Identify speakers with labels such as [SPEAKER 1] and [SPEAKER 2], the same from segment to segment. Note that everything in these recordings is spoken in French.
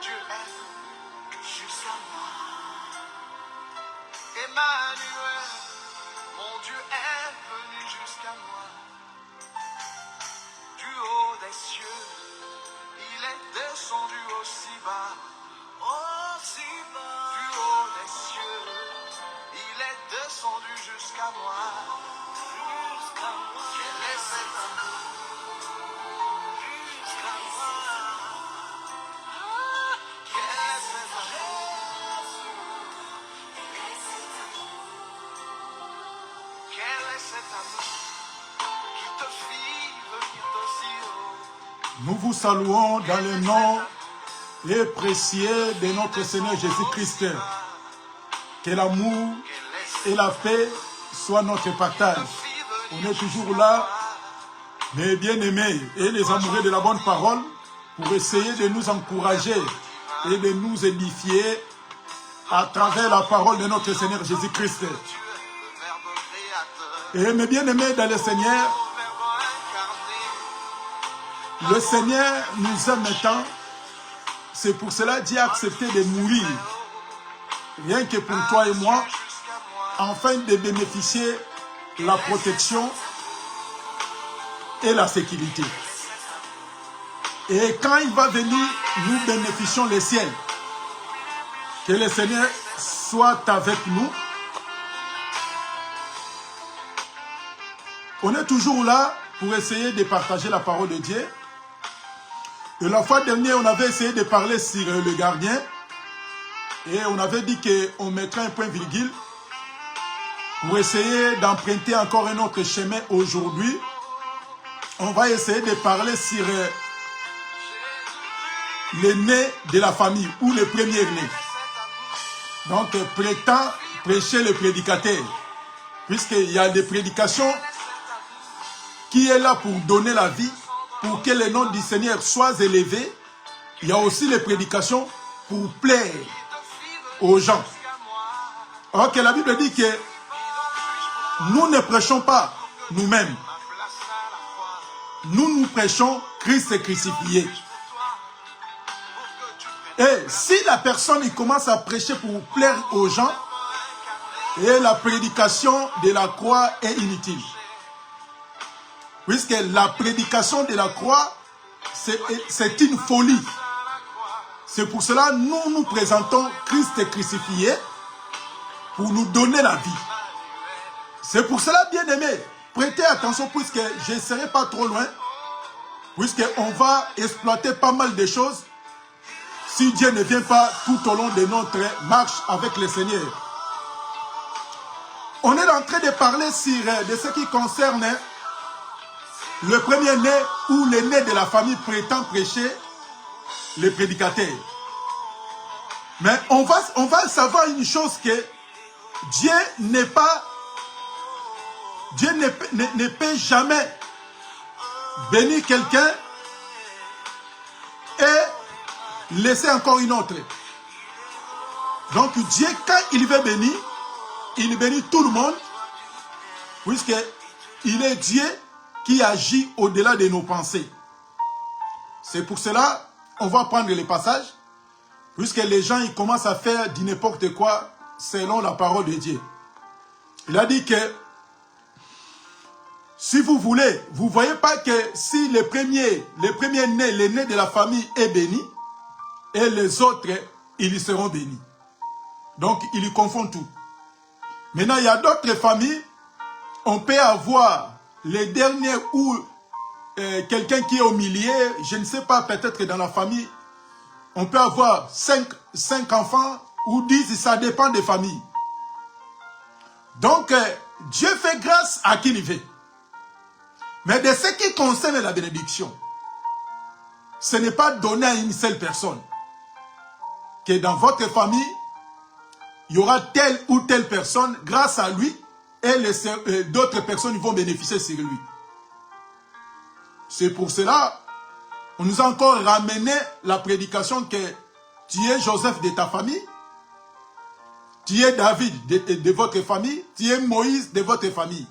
[SPEAKER 1] Dieu est jusqu'à moi. Emmanuel, mon Dieu est venu jusqu'à moi. Du haut des cieux, il est descendu aussi bas. Aussi bas. Du haut des cieux, il est descendu jusqu'à moi. Jusqu'à moi. Quel est cet amour? Jusqu'à moi. Quel est cet amour? Quel est cet amour qui te fit venir d'aussi haut?
[SPEAKER 2] Nous vous saluons dans le nom et précieux de notre Seigneur Jésus-Christ. Que l'amour et la paix soient notre partage. On est toujours là, mes bien-aimés et les amoureux de la bonne parole, pour essayer de nous encourager et de nous édifier à travers la parole de notre Seigneur Jésus-Christ. Et mes bien-aimés dans le Seigneur, le Seigneur nous aime tant. C'est pour cela Dieu a accepté de mourir, rien que pour toi et moi, afin de bénéficier de la protection et la sécurité. Et quand il va venir, nous bénéficions le ciel. Que le Seigneur soit avec nous. On est toujours là pour essayer de partager la parole de Dieu. Et la fois dernière, on avait essayé de parler sur le gardien. Et on avait dit qu'on mettrait un point virgule pour essayer d'emprunter encore un autre chemin aujourd'hui. On va essayer de parler sur l'aîné de la famille ou le premier né. Donc, prétend prêcher le prédicateur. Puisqu'il y a des prédications qui est là pour donner la vie, pour que le nom du Seigneur soit élevé. Il y a aussi les prédications pour plaire aux gens. Alors que la Bible dit que nous ne prêchons pas nous-mêmes. Nous prêchons Christ crucifié. Et si la personne il commence à prêcher pour plaire aux gens, et la prédication de la croix est inutile. Puisque la prédication de la croix, c'est une folie. C'est pour cela que nous présentons Christ crucifié pour nous donner la vie. C'est pour cela, bien aimé, prêtez attention puisque je ne serai pas trop loin, puisqu'on va exploiter pas mal de choses si Dieu ne vient pas tout au long de notre marche avec le Seigneur. On est en train de parler de ce qui concerne le premier-né ou l'aîné de la famille prétend prêcher les prédicateurs. Mais on va savoir une chose que Dieu ne peut jamais bénir quelqu'un et laisser encore une autre. Donc Dieu, quand il veut bénir, il bénit tout le monde, puisqu'il est Dieu qui agit au-delà de nos pensées. C'est pour cela, on va prendre les passages, puisque les gens ils commencent à faire du n'importe quoi selon la parole de Dieu. Il a dit que, si vous voulez, vous ne voyez pas que si le premier né, l'aîné de la famille est béni, et les autres, ils y seront bénis. Donc, il y confond tout. Maintenant, il y a d'autres familles, on peut avoir les derniers ou quelqu'un qui est au milieu, je ne sais pas, peut-être dans la famille, on peut avoir 5 enfants ou 10, ça dépend des familles. Donc, Dieu fait grâce à qui il veut. Mais de ce qui concerne la bénédiction, ce n'est pas donné à une seule personne. Que dans votre famille, il y aura telle ou telle personne, grâce à lui, et d'autres personnes vont bénéficier sur lui. C'est pour cela, on nous a encore ramené la prédication que tu es Joseph de ta famille, tu es David de votre famille, tu es Moïse de votre famille.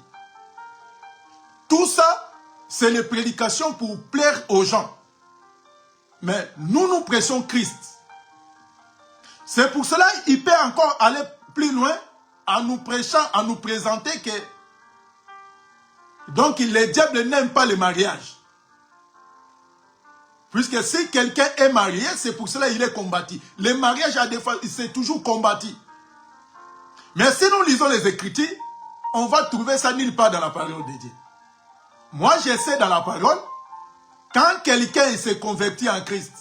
[SPEAKER 2] Tout ça, c'est les prédications pour plaire aux gens. Mais nous prêchons Christ. C'est pour cela qu'il peut encore aller plus loin en nous prêchant, en nous présenter que donc les diables n'aiment pas le mariage. Puisque si quelqu'un est marié, c'est pour cela qu'il est combattu. Le mariage, à des fois, c'est toujours combattu. Mais si nous lisons les Écritures, on va trouver ça nulle part dans la parole de Dieu. Moi, je sais dans la parole, quand quelqu'un se convertit en Christ,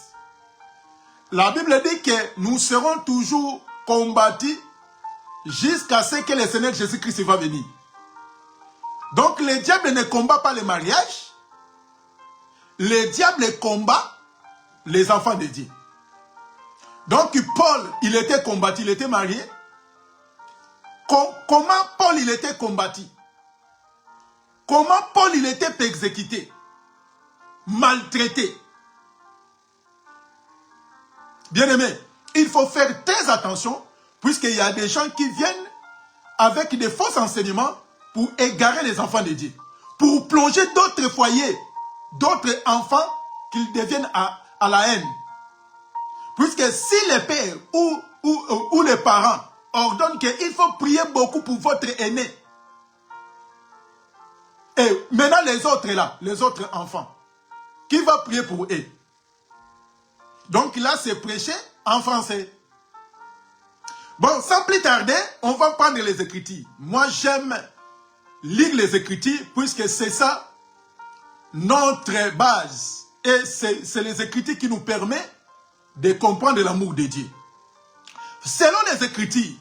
[SPEAKER 2] la Bible dit que nous serons toujours combattus jusqu'à ce que le Seigneur Jésus-Christ va venir. Donc, le diable ne combat pas le mariage. Le diable combat les enfants de Dieu. Donc, Paul, il était combattu, il était marié. Comment Paul, il était combattu? Comment Paul, il était exécuté? Maltraité? Bien-aimé, il faut faire très attention, puisqu'il y a des gens qui viennent avec des faux enseignements pour égarer les enfants de Dieu, pour plonger d'autres foyers, d'autres enfants qu'ils deviennent à la haine. Puisque si les pères ou les parents ordonnent qu'il faut prier beaucoup pour votre aîné, et maintenant les autres là, les autres enfants, qui va prier pour eux? Donc là, c'est prêché en français. Bon, sans plus tarder, on va prendre les Écritures. Moi, j'aime lire les Écritures, puisque c'est ça notre base. Et c'est les Écritures qui nous permettent de comprendre l'amour de Dieu. Selon les Écritures,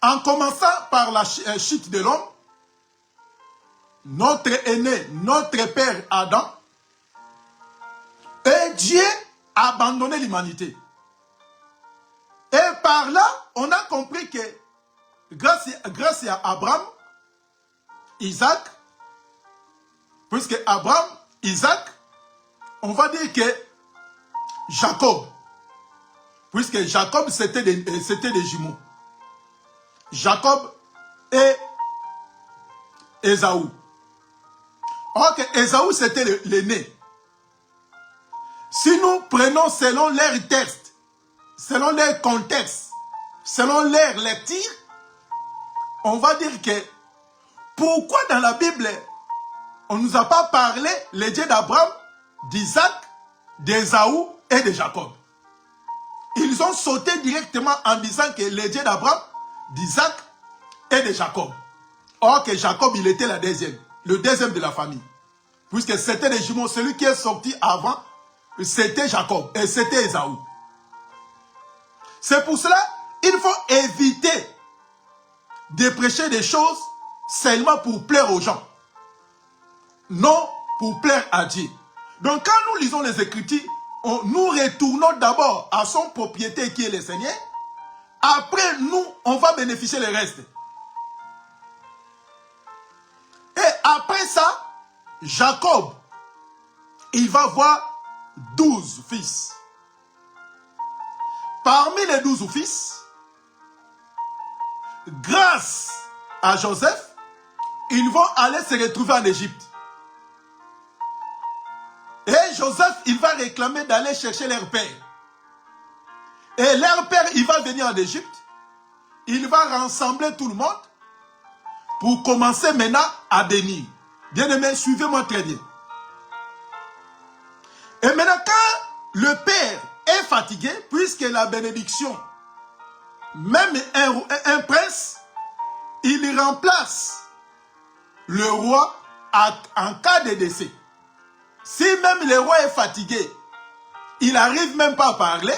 [SPEAKER 2] en commençant par la chute de l'homme, notre aîné, notre père Adam, et Dieu a abandonné l'humanité. Et par là, on a compris que grâce à Abraham, Isaac, puisque Abraham, Isaac, on va dire que Jacob, puisque Jacob c'était des jumeaux. Jacob et Ésaü. Or que Ésaü c'était l'aîné. Si nous prenons selon leur texte, selon leur contexte, selon leur lecture, on va dire que pourquoi dans la Bible on ne nous a pas parlé les dieux d'Abraham, d'Isaac, d'Ésaü et de Jacob? Ils ont sauté directement en disant que les dieux d'Abraham, d'Isaac et de Jacob. Or que Jacob, il était le deuxième de la famille. Puisque c'était les jumeaux, celui qui est sorti avant, c'était Jacob et c'était Ésaü. C'est pour cela qu'il faut éviter de prêcher des choses seulement pour plaire aux gens. Non pour plaire à Dieu. Donc quand nous lisons les Écritures, nous retournons d'abord à son propriétaire qui est le Seigneur. Après, nous, on va bénéficier le reste. Et après ça, Jacob, il va voir 12 fils. Parmi les 12 fils, grâce à Joseph, ils vont aller se retrouver en Égypte. Et Joseph, il va réclamer d'aller chercher leur père. Et leur père, il va venir en Égypte. Il va rassembler tout le monde pour commencer maintenant à bénir. Bien-aimés, suivez-moi très bien. Et maintenant, quand le père est fatigué, puisque la bénédiction, même un prince, il remplace le roi en cas de décès. Si même le roi est fatigué, il n'arrive même pas à parler,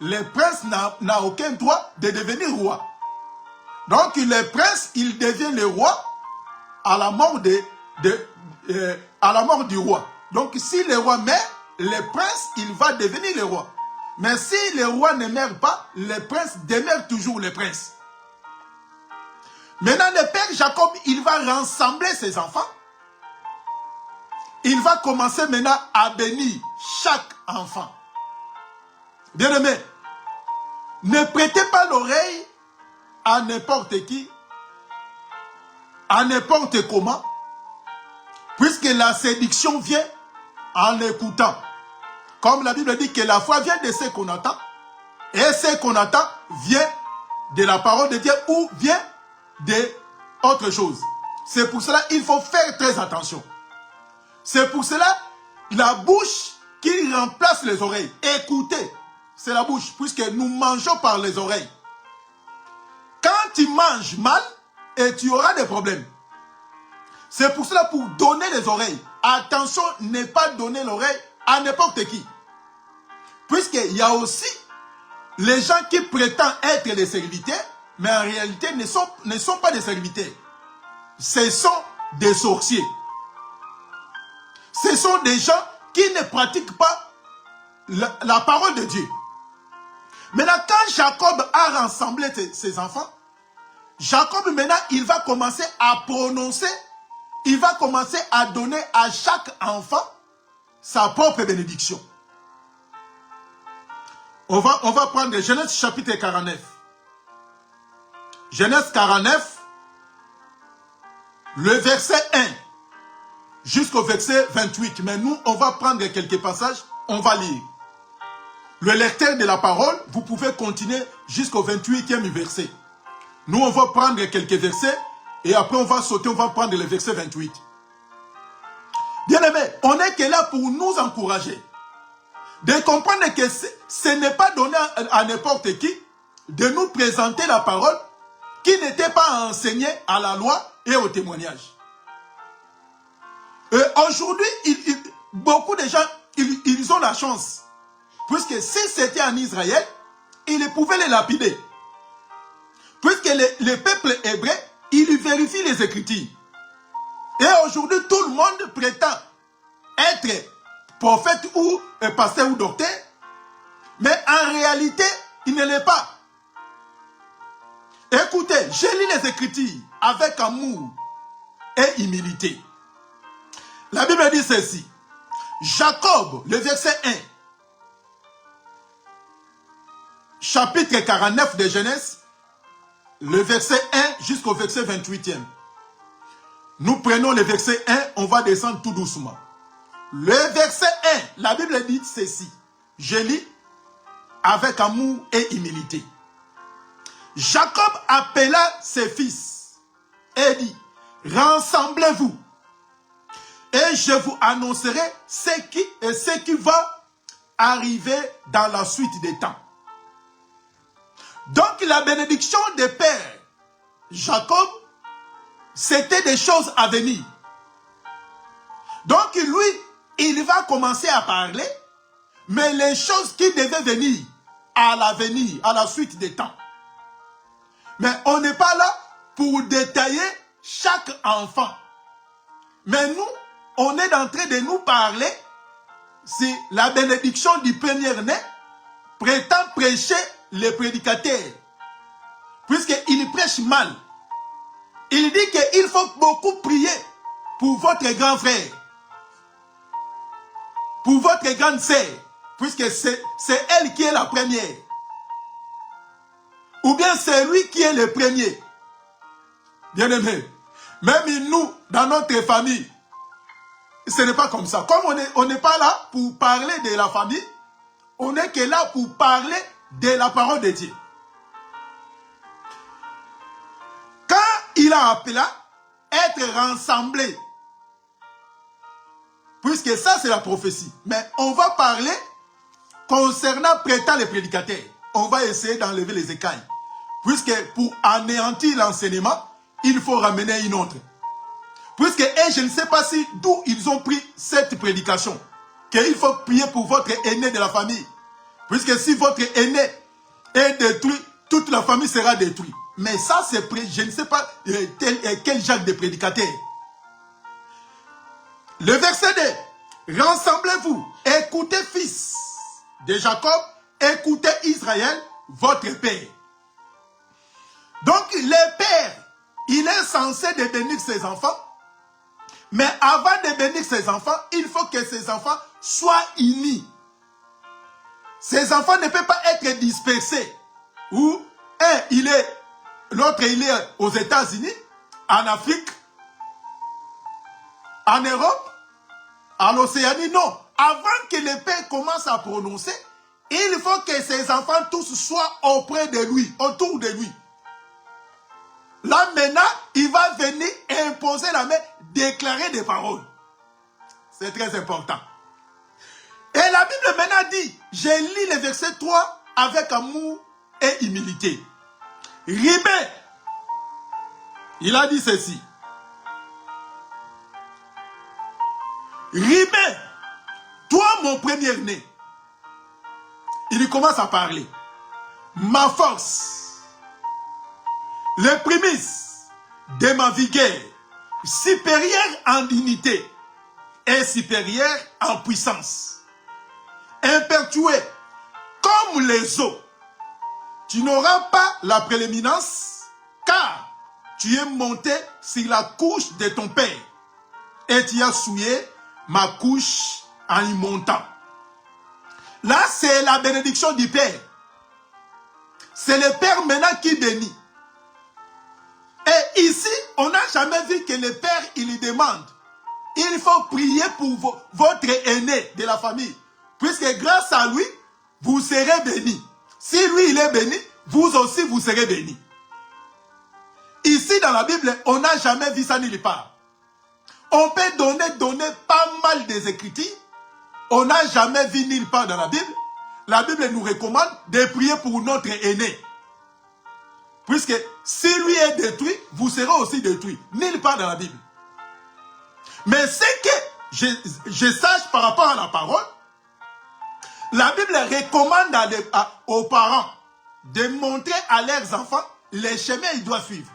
[SPEAKER 2] le prince n'a aucun droit de devenir roi. Donc le prince, il devient le roi à la mort, à la mort du roi. Donc si le roi meurt, le prince, il va devenir le roi. Mais si le roi ne meurt pas, le prince demeure toujours le prince. Maintenant, le père Jacob, il va rassembler ses enfants. Il va commencer maintenant à bénir chaque enfant. Bien-aimé, ne prêtez pas l'oreille à n'importe qui, à n'importe comment, puisque la séduction vient en écoutant. Comme la Bible dit que la foi vient de ce qu'on entend. Et ce qu'on entend vient de la parole de Dieu ou vient d'autre chose. C'est pour cela qu'il faut faire très attention. C'est pour cela la bouche qui remplace les oreilles. Écoutez, c'est la bouche, puisque nous mangeons par les oreilles. Quand tu manges mal, et tu auras des problèmes. C'est pour cela, pour donner les oreilles, attention, ne pas donner l'oreille à n'importe qui. Puisqu'il y a aussi les gens qui prétendent être des serviteurs, mais en réalité ne sont pas des serviteurs. Ce sont des sorciers. Ce sont des gens qui ne pratiquent pas la parole de Dieu. Maintenant, quand Jacob a rassemblé ses enfants, Jacob maintenant, il va commencer à prononcer, il va commencer à donner à chaque enfant sa propre bénédiction. On va prendre Genèse chapitre 49. Genèse 49, le verset 1 jusqu'au verset 28. Mais nous, on va prendre quelques passages, on va lire. Le lecteur de la parole, vous pouvez continuer jusqu'au 28e verset. Nous, on va prendre quelques versets et après on va sauter, on va prendre le verset 28. Bien-aimés, on n'est que là pour nous encourager. De comprendre que ce n'est pas donné à n'importe qui de nous présenter la parole qui n'était pas enseignée à la loi et au témoignage. Aujourd'hui, beaucoup de gens, ils ont la chance. Puisque si c'était en Israël, ils pouvaient les lapider. Puisque le peuple hébreu, il vérifie les Écritures. Et aujourd'hui, tout le monde prétend être prophète ou pasteur ou docteur. Mais en réalité, il ne l'est pas. Écoutez, je lis les Écritures avec amour et humilité. La Bible dit ceci. Jacob, le verset 1. Chapitre 49 de Genèse. Le verset 1 jusqu'au verset 28e. Nous prenons le verset 1, on va descendre tout doucement. Le verset 1, la Bible dit ceci. Je lis avec amour et humilité. Jacob appela ses fils et dit, rassemblez-vous et je vous annoncerai ce qui va arriver dans la suite des temps. Donc la bénédiction des pères, Jacob, c'était des choses à venir. Donc lui, il va commencer à parler, mais les choses qui devaient venir à l'avenir, à la suite des temps. Mais on n'est pas là pour détailler chaque enfant. Mais nous, on est en train de nous parler si la bénédiction du premier-né prétend prêcher les prédicateurs, puisqu'il prêche mal. Il dit qu'il faut beaucoup prier pour votre grand frère, pour votre grande sœur, puisque c'est elle qui est la première. Ou bien c'est lui qui est le premier. Bien-aimé, même nous, dans notre famille, ce n'est pas comme ça. Comme on n'est pas là pour parler de la famille, on n'est que là pour parler de la parole de Dieu. Quand il a appelé être rassemblé, puisque ça c'est la prophétie, mais on va parler concernant prêtant les prédicateurs. On va essayer d'enlever les écailles. Puisque pour anéantir l'enseignement, il faut ramener une autre. Puisque, et je ne sais pas si d'où ils ont pris cette prédication, qu'il faut prier pour votre aîné de la famille. Puisque si votre aîné est détruit, toute la famille sera détruite. Mais ça, c'est je ne sais pas quel genre de prédicateur. Le verset 2. Rassemblez-vous, écoutez fils de Jacob, écoutez Israël, votre père. Donc, le père, il est censé de bénir ses enfants. Mais avant de bénir ses enfants, il faut que ses enfants soient unis. Ces enfants ne peuvent pas être dispersés. Ou l'autre il est aux États-Unis, en Afrique, en Europe, en Océanie. Non, avant que le père commence à prononcer, il faut que ses enfants tous soient auprès de lui, autour de lui. Là maintenant, il va venir imposer la main, déclarer des paroles. C'est très important. Et la Bible maintenant dit, je lis le verset 3 avec amour et humilité. Ribé, il a dit ceci. Ribé, toi mon premier-né, il commence à parler. Ma force, les prémices de ma vigueur, supérieure en dignité et supérieure en puissance. Impertué comme les eaux, tu n'auras pas la prééminence, car tu es monté sur la couche de ton père et tu as souillé ma couche en y montant. Là, c'est la bénédiction du Père. C'est le Père maintenant qui bénit. Et ici, on n'a jamais vu que le Père, il lui demande, il faut prier pour votre aîné de la famille. Puisque grâce à lui, vous serez bénis. Si lui, il est béni, vous aussi, vous serez bénis. Ici, dans la Bible, on n'a jamais vu ça nulle part. On peut donner pas mal des Écritures. On n'a jamais vu nulle part dans la Bible. La Bible nous recommande de prier pour notre aîné. Puisque si lui est détruit, vous serez aussi détruit. Nulle part dans la Bible. Mais ce que je sache par rapport à la parole, la Bible recommande aux parents de montrer à leurs enfants les chemins qu'ils doivent suivre.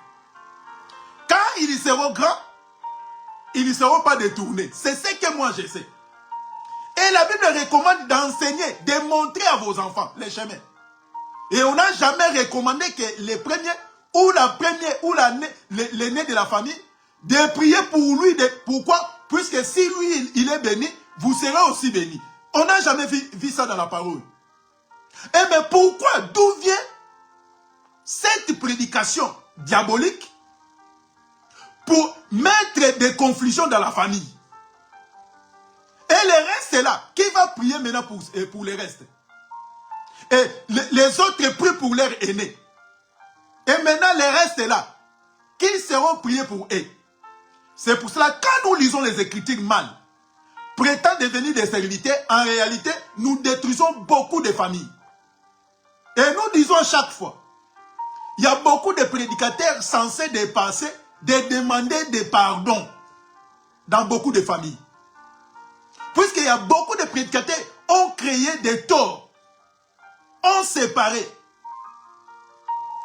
[SPEAKER 2] Quand ils seront grands, ils ne seront pas détournés. C'est ce que moi je sais. Et la Bible recommande d'enseigner, de montrer à vos enfants les chemins. Et on n'a jamais recommandé que les premiers ou la première ou l'aîné de la famille de prier pour lui. Pourquoi? Puisque si lui il est béni, vous serez aussi béni. On n'a jamais vu ça dans la parole. Eh bien pourquoi? D'où vient cette prédication diabolique pour mettre des confusions dans la famille? Et le reste est là. Qui va prier maintenant pour les restes? Et les autres prient pour leurs aînés. Et maintenant, les restes est là. Qui seront priés pour eux? C'est pour cela, quand nous lisons les Écritures mal, prétendent devenir des serviteurs, en réalité, nous détruisons beaucoup de familles. Et nous disons chaque fois, il y a beaucoup de prédicateurs censés dépasser, de demander des pardons dans beaucoup de familles. Puisqu'il y a beaucoup de prédicateurs qui ont créé des torts, ont séparé,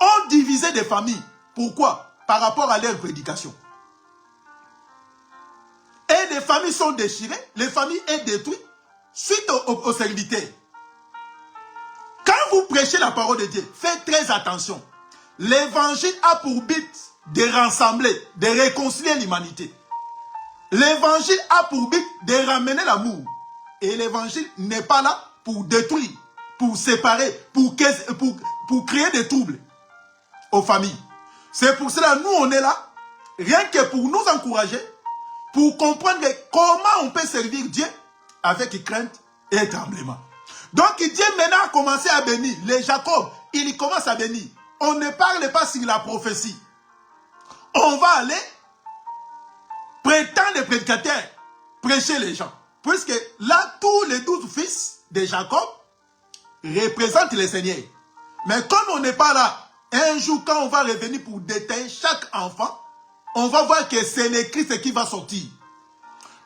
[SPEAKER 2] ont divisé des familles. Pourquoi? Par rapport à leur prédication. Et les familles sont déchirées, les familles sont détruites suite aux serviteurs. Quand vous prêchez la parole de Dieu, faites très attention. L'évangile a pour but de rassembler, de réconcilier l'humanité. L'évangile a pour but de ramener l'amour. Et l'évangile n'est pas là pour détruire, pour séparer, pour créer des troubles aux familles. C'est pour cela que nous, on est là, rien que pour nous encourager, pour comprendre comment on peut servir Dieu avec crainte et tremblement. Donc Dieu maintenant a commencé à bénir. Les Jacob, il commence à bénir. On ne parle pas sur la prophétie. On va aller prétendre les prédicateurs, prêcher les gens. Puisque là, tous les 12 fils de Jacob représentent le Seigneur. Mais comme on n'est pas là, un jour quand on va revenir pour détailler chaque enfant, on va voir que c'est le Christ qui va sortir.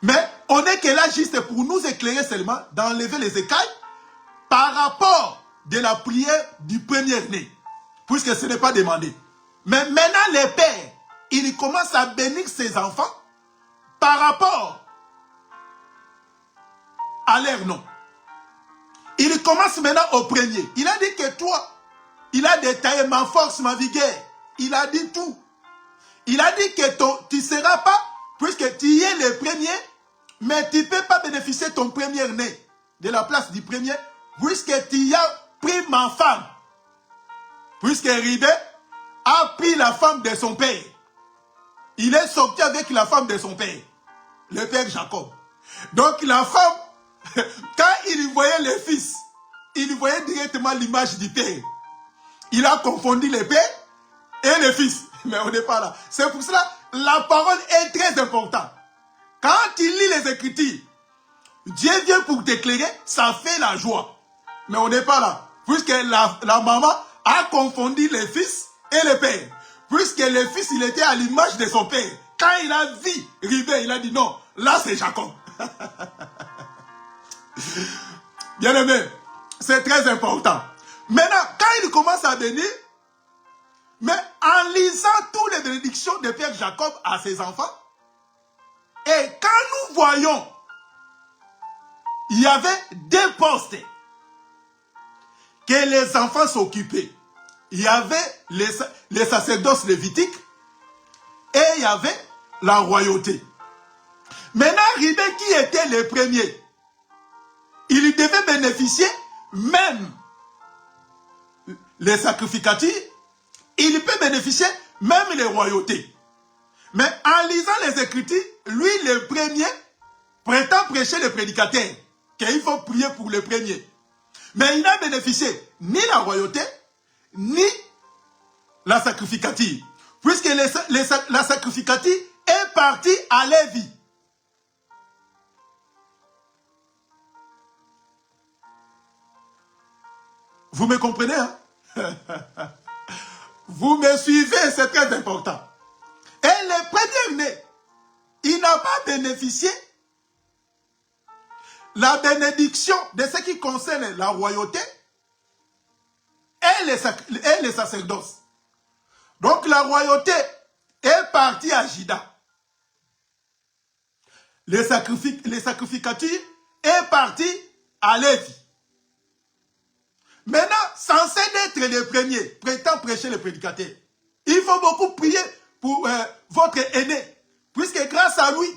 [SPEAKER 2] Mais on n'est que là juste pour nous éclairer seulement, d'enlever les écailles par rapport de la prière du premier-né. Puisque ce n'est pas demandé. Mais maintenant, les pères, ils commencent à bénir ses enfants par rapport à leur nom. Il commence maintenant au premier. Il a dit que toi, il a détaillé ma force, ma vigueur. Il a dit tout. Il a dit que tu ne seras pas, puisque tu es le premier, mais tu ne peux pas bénéficier de ton premier-né, de la place du premier, puisque tu as pris ma femme. Puisque Ribé a pris la femme de son père. Il est sorti avec la femme de son père, le père Jacob. Donc la femme Quand il voyait les fils, il voyait directement l'image du père. Il a confondu les pères et les fils. Mais on n'est pas là. C'est pour cela la parole est très importante. Quand tu lis les Écritures, Dieu vient pour t'éclairer, ça fait la joie. Mais on n'est pas là. Puisque la maman a confondu les fils et les pères. Puisque le fils, il était à l'image de son père. Quand il a vu Ribé, il a dit non, là c'est Jacob. Bien aimé, c'est très important. Maintenant, quand il commence à bénir, mais en lisant toutes les bénédictions de Père Jacob à ses enfants, et quand nous voyons, il y avait deux postes que les enfants s'occupaient. Il y avait les sacerdoces lévitiques et il y avait la royauté. Maintenant, Ribé qui était le premier, il devait bénéficier même les sacrificatures, il peut bénéficier même les royautés. Mais en lisant les Écritures, lui le premier prétend prêcher le prédicateur, qu'il faut prier pour le premier. Mais il n'a bénéficié ni la royauté, ni la sacrificature. Puisque la sacrificature est partie à Lévi. Vous me comprenez, hein? Vous me suivez, c'est très important. Et le premier-né, il n'a pas bénéficié la bénédiction de ce qui concerne la royauté et les sacerdoces. Donc la royauté est partie à Juda. Les sacrificatures est partie à Lévi. Maintenant, censé être le premier, prétend prêcher le prédicateur. Il faut beaucoup prier pour votre aîné, puisque grâce à lui,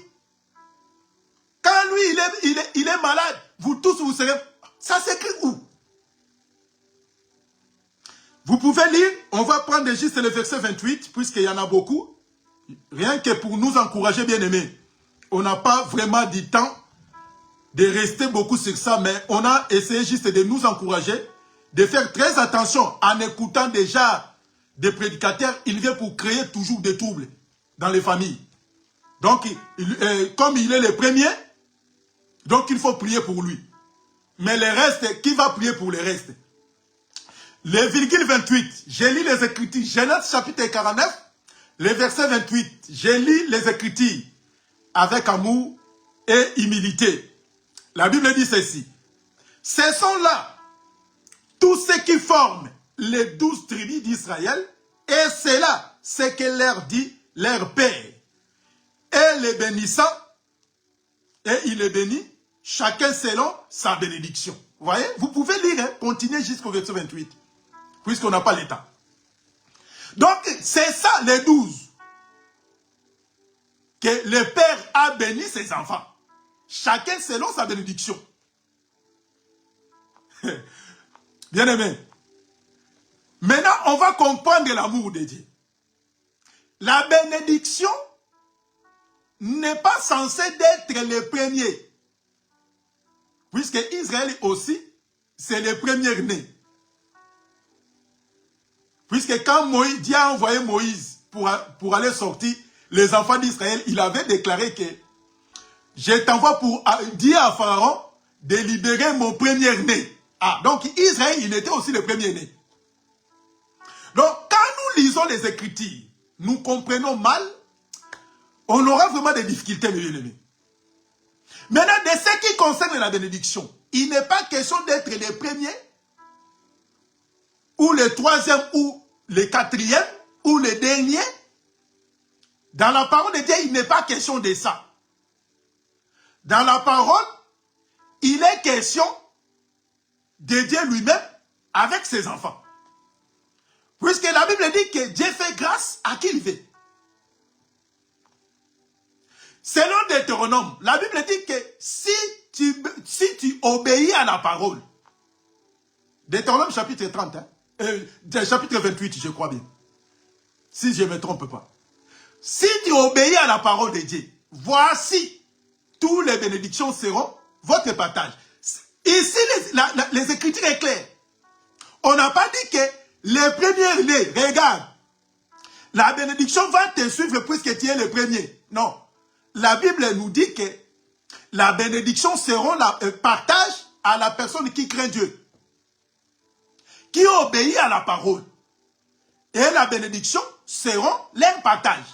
[SPEAKER 2] quand lui il est malade, vous tous vous serez... Ça s'écrit où? Vous pouvez lire, on va prendre juste le verset 28, puisqu'il y en a beaucoup. Rien que pour nous encourager, bien aimés. On n'a pas vraiment du temps de rester beaucoup sur ça, mais on a essayé juste de nous encourager, de faire très attention en écoutant déjà des prédicateurs. Il vient pour créer toujours des troubles dans les familles. Donc, comme il est le premier, donc il faut prier pour lui. Mais le reste, qui va prier pour le reste? Le virgule 28, j'ai lu les Écritures, Genèse chapitre 49, le verset 28, j'ai lu les Écritures avec amour et humilité. La Bible dit ceci: ce sont là tous ceux qui forment les 12 tribus d'Israël, et c'est là ce que leur dit leur père. Et les bénissant, et il les bénit, chacun selon sa bénédiction. Vous voyez, vous pouvez lire, hein, continuer jusqu'au verset 28, puisqu'on n'a pas le temps. Donc, c'est ça les 12, que le père a béni ses enfants. Chacun selon sa bénédiction. Bien aimé. Maintenant, on va comprendre l'amour de Dieu. La bénédiction n'est pas censée être le premier. Puisque Israël aussi, c'est le premier né. Puisque quand Dieu a envoyé Moïse pour aller sortir les enfants d'Israël, il avait déclaré que je t'envoie pour dire à Pharaon de libérer mon premier né. Ah, donc Israël, il était aussi le premier né. Donc, quand nous lisons les Écritures, nous comprenons mal, on aura vraiment des difficultés, mes bien-aimés. Maintenant, de ce qui concerne la bénédiction, il n'est pas question d'être le premier, ou le troisième, ou le quatrième, ou le dernier. Dans la parole de Dieu, il n'est pas question de ça. Dans la parole, il est question de Dieu lui-même avec ses enfants. Puisque la Bible dit que Dieu fait grâce à qui il veut. Selon Deutéronome, la Bible dit que si tu obéis à la parole, Deutéronome chapitre 30, chapitre 28, je crois bien, si je ne me trompe pas. Si tu obéis à la parole de Dieu, voici, toutes les bénédictions seront votre partage. Ici, les Écritures sont claires. On n'a pas dit que les premiers nés, regarde, la bénédiction va te suivre puisque tu es le premier. Non. La Bible nous dit que la bénédiction sera partage à la personne qui craint Dieu, qui obéit à la parole. Et la bénédiction sera leur partage.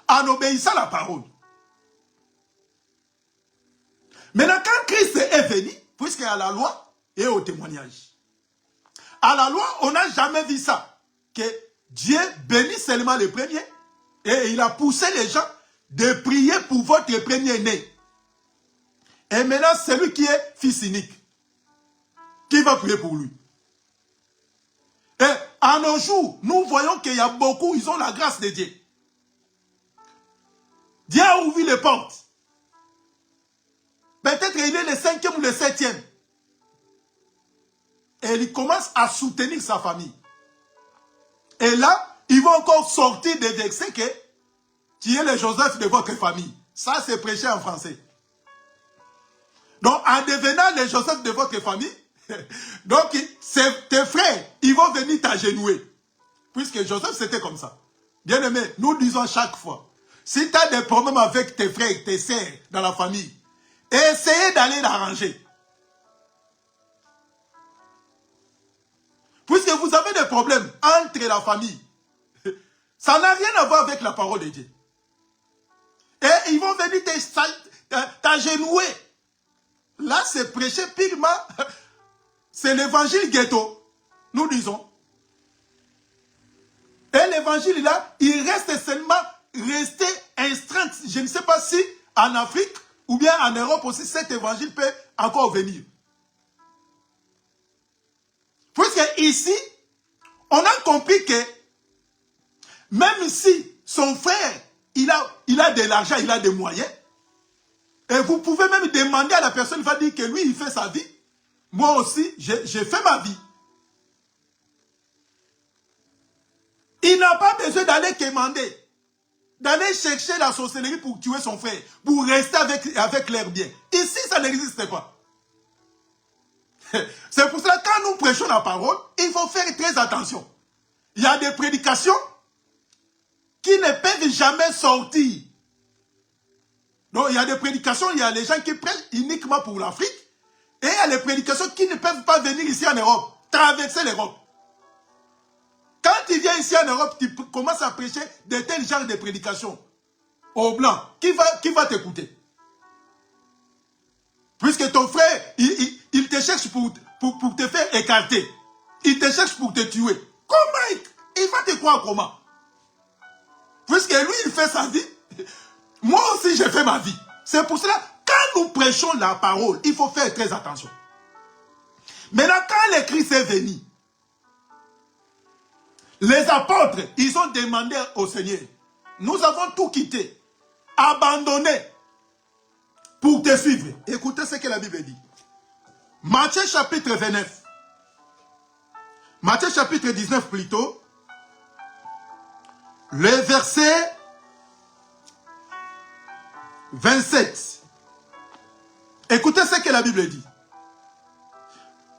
[SPEAKER 2] En obéissant à la parole. Maintenant, quand Christ est venu, puisqu'il y a la loi et au témoignage. À la loi, on n'a jamais vu ça. Que Dieu bénit seulement les premiers. Et il a poussé les gens de prier pour votre premier-né. Et maintenant, celui qui est fils unique, qui va prier pour lui. Et à nos jours, nous voyons qu'il y a beaucoup, ils ont la grâce de Dieu. Dieu a ouvert les portes. Peut-être il est le 5e ou le 7e. Et il commence à soutenir sa famille. Et là, ils vont encore sortir des versets que tu es le Joseph de votre famille. Ça, c'est prêché en français. Donc, en devenant le Joseph de votre famille, donc, tes frères, ils vont venir t'agenouiller. Puisque Joseph, c'était comme ça. Bien aimé, nous disons chaque fois, si tu as des problèmes avec tes frères, tes sœurs dans la famille, essayez d'aller l'arranger. Puisque vous avez des problèmes entre la famille, ça n'a rien à voir avec la parole de Dieu. Et ils vont venir t'agenouiller. Là, c'est prêcher purement. C'est l'évangile ghetto. Nous disons. Et l'évangile là, il reste seulement resté instreint. Je ne sais pas si en Afrique ou bien en Europe aussi, cet évangile peut encore venir. Puisque ici, on a compris que même si son frère, il a de l'argent, il a des moyens, et vous pouvez même demander à la personne, il va dire que lui, il fait sa vie. Moi aussi, j'ai fait ma vie. Il n'a pas besoin d'aller quémander, d'aller chercher la sorcellerie pour tuer son frère, pour rester avec leurs biens. Ici, ça n'existe pas. C'est pour cela que quand nous prêchons la parole, il faut faire très attention. Il y a des prédications qui ne peuvent jamais sortir. Donc, il y a des prédications, il y a les gens qui prêchent uniquement pour l'Afrique, et il y a les prédications qui ne peuvent pas venir ici en Europe, traverser l'Europe. Quand tu viens ici en Europe, tu commences à prêcher de tels genres de prédications aux Blancs. Qui va t'écouter? Puisque ton frère, il te cherche pour te faire écarter. Il te cherche pour te tuer. Comment il va te croire comment? Puisque lui, il fait sa vie. Moi aussi, j'ai fait ma vie. C'est pour cela, quand nous prêchons la parole, il faut faire très attention. Maintenant, quand le Christ est venu, les apôtres, ils ont demandé au Seigneur, nous avons tout quitté, abandonné, pour te suivre. Écoutez ce que la Bible dit. Matthieu chapitre 29. Matthieu chapitre 19 plutôt. Le verset 27. Écoutez ce que la Bible dit.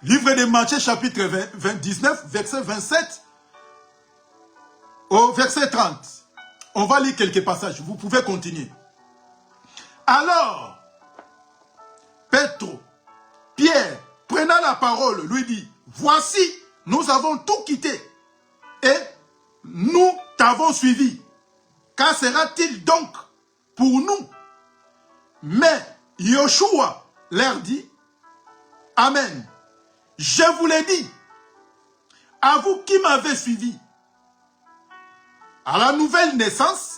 [SPEAKER 2] Livre de Matthieu chapitre 19, verset 27 au verset 30. On va lire quelques passages. Vous pouvez continuer. Alors, Pierre, prenant la parole, lui dit, voici, nous avons tout quitté et nous t'avons suivi. Qu'en sera-t-il donc pour nous? Mais Yoshua leur dit, Amen. Je vous l'ai dit, à vous qui m'avez suivi, à la nouvelle naissance,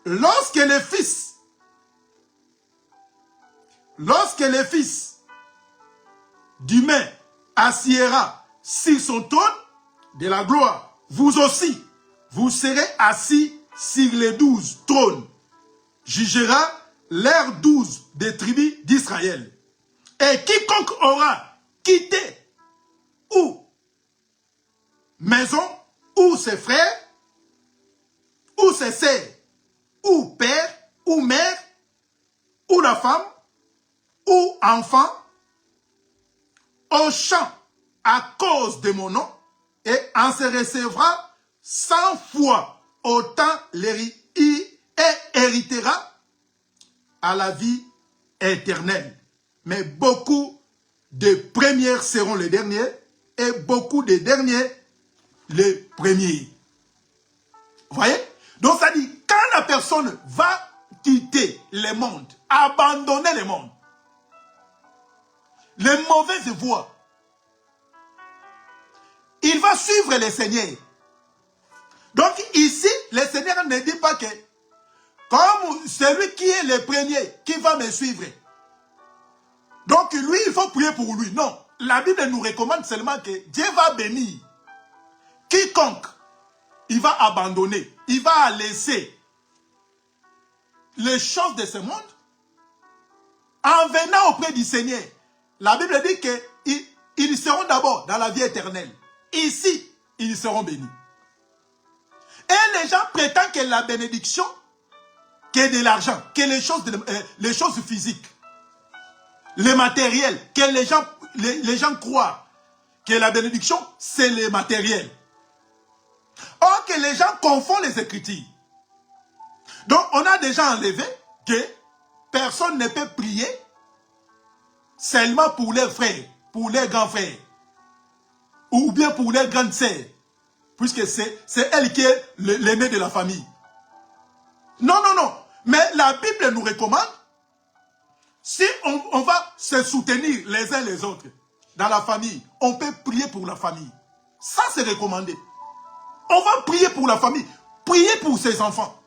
[SPEAKER 2] lorsque le Fils d'humain assiera sur son trône de la gloire, vous aussi, vous serez assis sur les 12 trônes, jugera les 12 des tribus d'Israël. Et quiconque aura quitté ou maison, ou ses frères, ou ses sœurs, ou père, ou mère, ou la femme, ou enfants au champ à cause de mon nom, et en se recevra 100 fois autant et héritera à la vie éternelle. Mais beaucoup de premiers seront les derniers, et beaucoup de derniers les premiers. Vous voyez? Donc ça dit, quand la personne va quitter le monde, abandonner le monde, les mauvaises voies, il va suivre le Seigneur. Donc ici, le Seigneur ne dit pas que comme celui qui est le premier qui va me suivre, donc lui, il faut prier pour lui. Non, la Bible nous recommande seulement que Dieu va bénir quiconque il va abandonner, il va laisser les choses de ce monde en venant auprès du Seigneur. La Bible dit qu'ils seront d'abord dans la vie éternelle. Ici, ils seront bénis. Et les gens prétendent que la bénédiction, que de l'argent, que les choses physiques, les matériels, que les gens croient que la bénédiction, c'est le matériel. Or que les gens confondent les Écritures. Donc, on a déjà enlevé que personne ne peut prier seulement pour les frères, pour les grands frères, ou bien pour les grandes sœurs, puisque c'est elle qui est l'aînée de la famille. Non, non, non. Mais la Bible nous recommande, si on va se soutenir les uns les autres dans la famille, on peut prier pour la famille. Ça, c'est recommandé. On va prier pour la famille, prier pour ses enfants.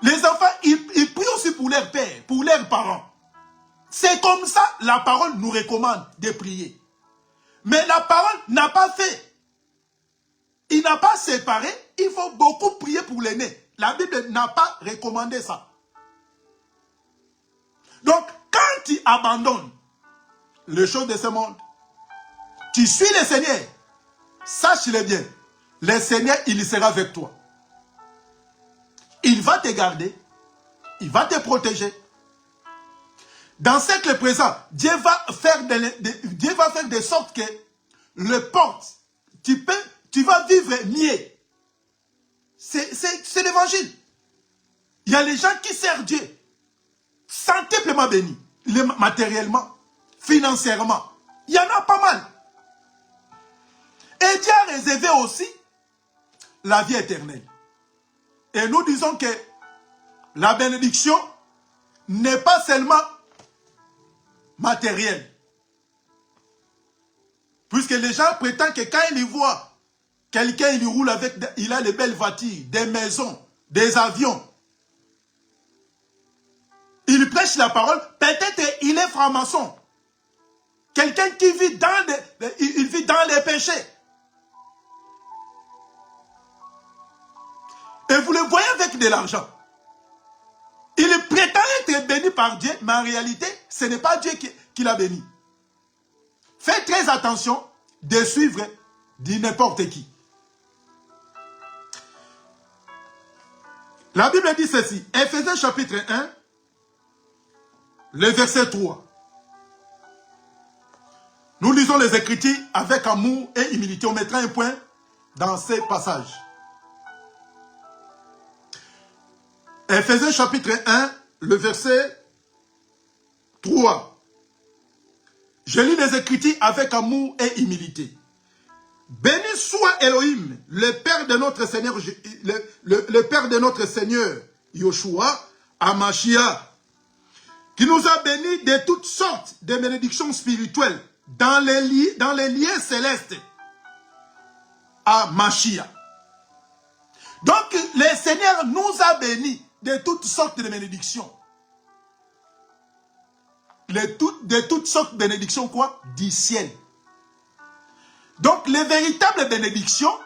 [SPEAKER 2] Les enfants, ils prient aussi pour leur père, pour leurs parents. C'est comme ça, la parole nous recommande de prier. Mais la parole n'a pas fait. Il n'a pas séparé. Il faut beaucoup prier pour l'aîné. La Bible n'a pas recommandé ça. Donc, quand tu abandonnes les choses de ce monde, tu suis le Seigneur, sache-le bien, le Seigneur, il sera avec toi. Il va te garder, il va te protéger. Dans ce siècle présent, Dieu va faire de sorte que le porte, tu vas vivre mieux. C'est l'évangile. Il y a les gens qui servent Dieu, simplement bénis, matériellement, financièrement. Il y en a pas mal. Et Dieu a réservé aussi la vie éternelle. Et nous disons que la bénédiction n'est pas seulement matérielle. Puisque les gens prétendent que quand ils voient quelqu'un, il roule avec, il a de belles voitures, des maisons, des avions. Il prêche la parole, peut-être il est franc-maçon. Quelqu'un qui vit il vit dans les péchés. Et vous le voyez avec de l'argent. Il prétend être béni par Dieu, mais en réalité, ce n'est pas Dieu qui l'a béni. Faites très attention de suivre de n'importe qui. La Bible dit ceci, Éphésiens chapitre 1, le verset 3. Nous lisons les Écritures avec amour et humilité. On mettra un point dans ces passages. Éphésiens chapitre 1, le verset 3. Je lis les Écritures avec amour et humilité. Béni soit Elohim, le Père de notre Seigneur, le Père de notre Seigneur, Yoshua, Hamashiach, qui nous a bénis de toutes sortes de bénédictions spirituelles dans les liens célestes à Mashiach. Donc, le Seigneur nous a bénis de toutes sortes de bénédictions. De toutes sortes de bénédictions, quoi? Du ciel. Donc, les véritables bénédictions,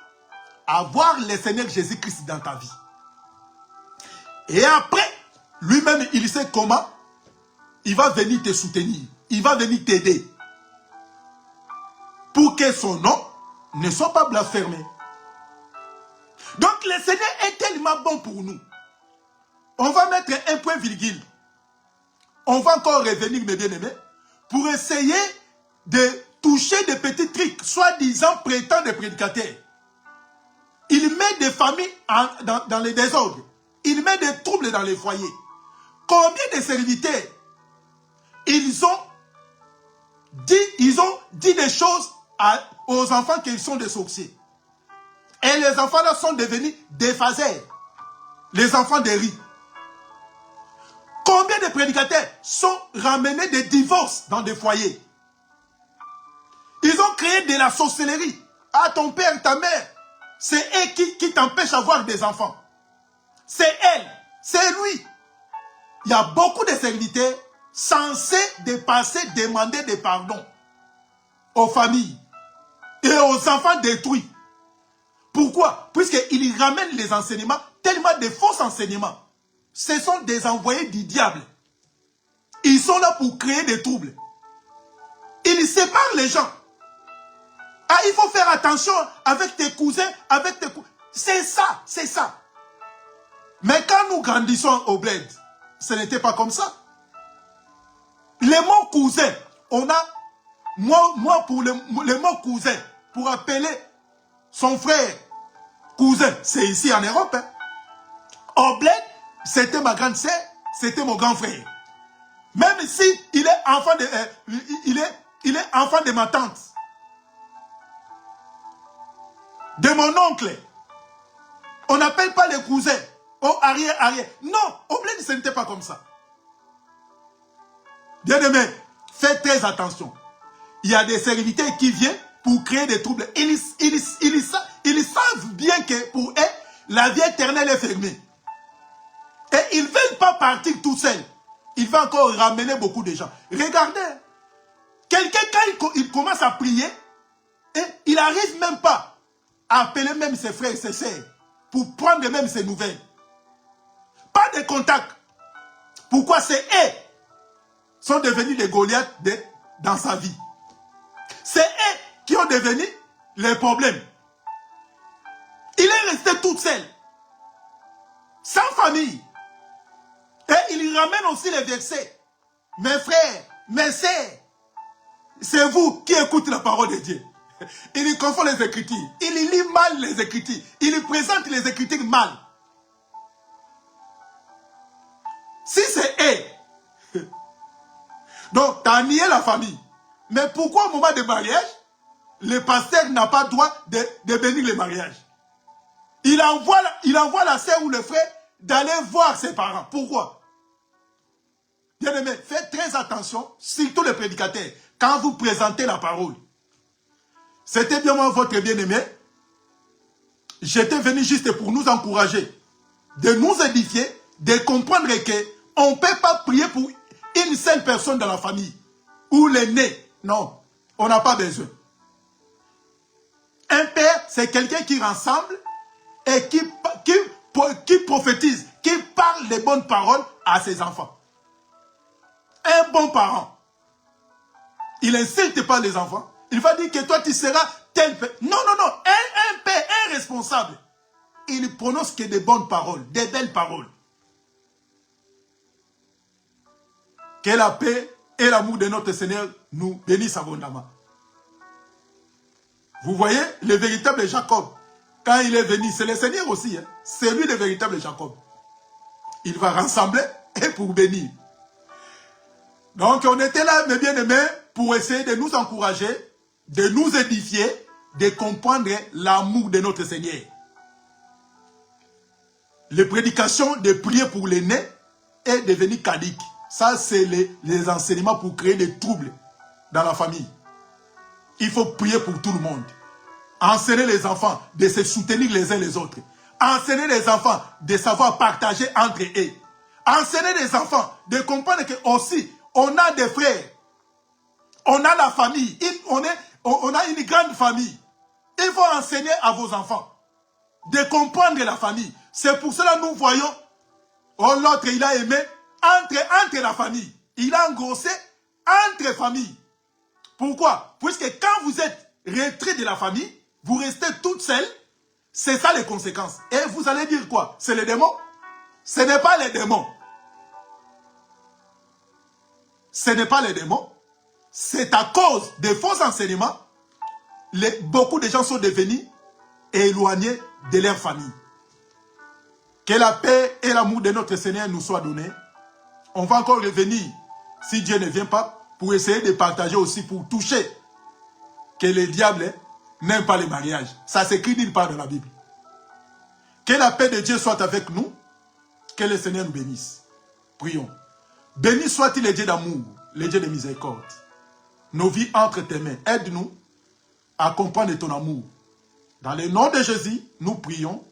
[SPEAKER 2] avoir le Seigneur Jésus-Christ dans ta vie. Et après, lui-même, il sait comment il va venir te soutenir. Il va venir t'aider. Pour que son nom ne soit pas blasphémé. Donc, le Seigneur est tellement bon pour nous. On va mettre un point virgule. on va encore revenir, mes bien-aimés, pour essayer de toucher des petits trucs, soi-disant prétendant des prédicateurs. Il met des familles dans les désordres. Il met des troubles dans les foyers. Combien de serviteurs ils ont dit des choses aux enfants qu'ils sont des sorciers. Et les enfants là sont devenus des phasers. Les enfants des riz. Combien de prédicateurs sont ramenés des divorces dans des foyers? Ils ont créé de la sorcellerie. Ah, ton père, ta mère, c'est eux qui t'empêchent d'avoir des enfants. C'est elle, c'est lui. Il y a beaucoup de serviteurs censés demander des pardons aux familles et aux enfants détruits. Pourquoi? Puisqu'ils ramènent les enseignements, tellement de faux enseignements. Ce sont des envoyés du diable. Ils sont là pour créer des troubles. Ils séparent les gens. Ah, il faut faire attention avec tes cousins, C'est ça, c'est ça. Mais quand nous grandissons au bled, ce n'était pas comme ça. Les mots cousins, on a, moi pour les mots cousins, pour appeler son frère cousin, c'est ici en Europe. Hein. Au bled, c'était ma grande sœur, c'était mon grand frère. Même si il est enfant il est enfant de ma tante, de mon oncle. On n'appelle pas les cousins au arrière. Non, au bled, ce n'était pas comme ça. Bien-aimé, faites très attention. Il y a des serviteurs qui viennent pour créer des troubles. Ils savent bien que pour eux, la vie éternelle est fermée. Et ils ne veulent pas partir tout seuls. Il va encore ramener beaucoup de gens. Regardez, quelqu'un quand il commence à prier, et il n'arrive même pas à appeler même ses frères et ses sœurs pour prendre même ses nouvelles. Pas de contact. Pourquoi? C'est eux sont devenus des Goliaths dans sa vie. C'est eux qui ont devenu les problèmes. Il est resté tout seul, sans famille. Et il ramène aussi les versets. Mes frères, mes sœurs, c'est vous qui écoutez la parole de Dieu. Il confond les Écritures. Il lit mal les Écritures. Il présente les Écritures mal. Si c'est eux, donc tu as nié la famille. Mais pourquoi au moment de mariage, le pasteur n'a pas le droit de bénir le mariage? Il envoie la sœur ou le frère d'aller voir ses parents. Pourquoi? Bien aimé, faites très attention, surtout les prédicateurs, quand vous présentez la parole. C'était bien moi, votre bien-aimé. J'étais venu juste pour nous encourager, de nous édifier, de comprendre qu'on ne peut pas prier pour une seule personne dans la famille, ou l'aîné. Non, on n'a pas besoin. Un père, c'est quelqu'un qui rassemble et qui prophétise, qui parle les bonnes paroles à ses enfants. Un bon parent, il n'insulte pas les enfants. Il va dire que toi tu seras tel père. Non, non, non. Un père, un responsable, il ne prononce que des bonnes paroles, des belles paroles. Que la paix et l'amour de notre Seigneur nous bénissent abondamment. Vous voyez, le véritable Jacob, quand il est venu, c'est le Seigneur aussi. Hein, c'est lui le véritable Jacob. Il va rassembler et pour bénir. Donc on était là, mes bien-aimés, pour essayer de nous encourager, de nous édifier, de comprendre l'amour de notre Seigneur. Les prédications de prier pour l'aîné est devenu caduque. Ça, c'est les enseignements pour créer des troubles dans la famille. Il faut prier pour tout le monde. Enseigner les enfants de se soutenir les uns les autres. Enseigner les enfants de savoir partager entre eux. Enseigner les enfants de comprendre que aussi, on a des frères. On a la famille. On a une grande famille. Il faut enseigner à vos enfants de comprendre la famille. C'est pour cela que nous voyons, oh, l'autre il a aimé entre la famille. Il a engrossé entre familles. Pourquoi? Puisque quand vous êtes retrait de la famille, vous restez toute seule, c'est ça les conséquences. Et vous allez dire quoi? C'est les démons? Ce n'est pas les démons. ce n'est pas les démons. C'est à cause des faux enseignements. Beaucoup de gens sont devenus éloignés de leur famille. Que la paix et l'amour de notre Seigneur nous soient donnés. On va encore revenir, si Dieu ne vient pas, pour essayer de partager aussi, pour toucher que le diable n'aime pas les mariages. Ça s'écrit nulle part dans la Bible. Que la paix de Dieu soit avec nous. Que le Seigneur nous bénisse. Prions. Béni soit-il le Dieu d'amour, le Dieu de miséricorde. Nos vies entre tes mains. Aide-nous à comprendre ton amour. Dans le nom de Jésus, nous prions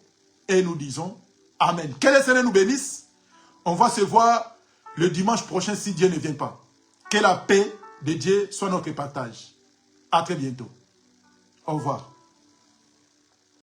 [SPEAKER 2] et nous disons Amen. Que le Seigneur nous bénisse. On va se voir le dimanche prochain si Dieu ne vient pas. Que la paix de Dieu soit notre partage. À très bientôt. Au revoir.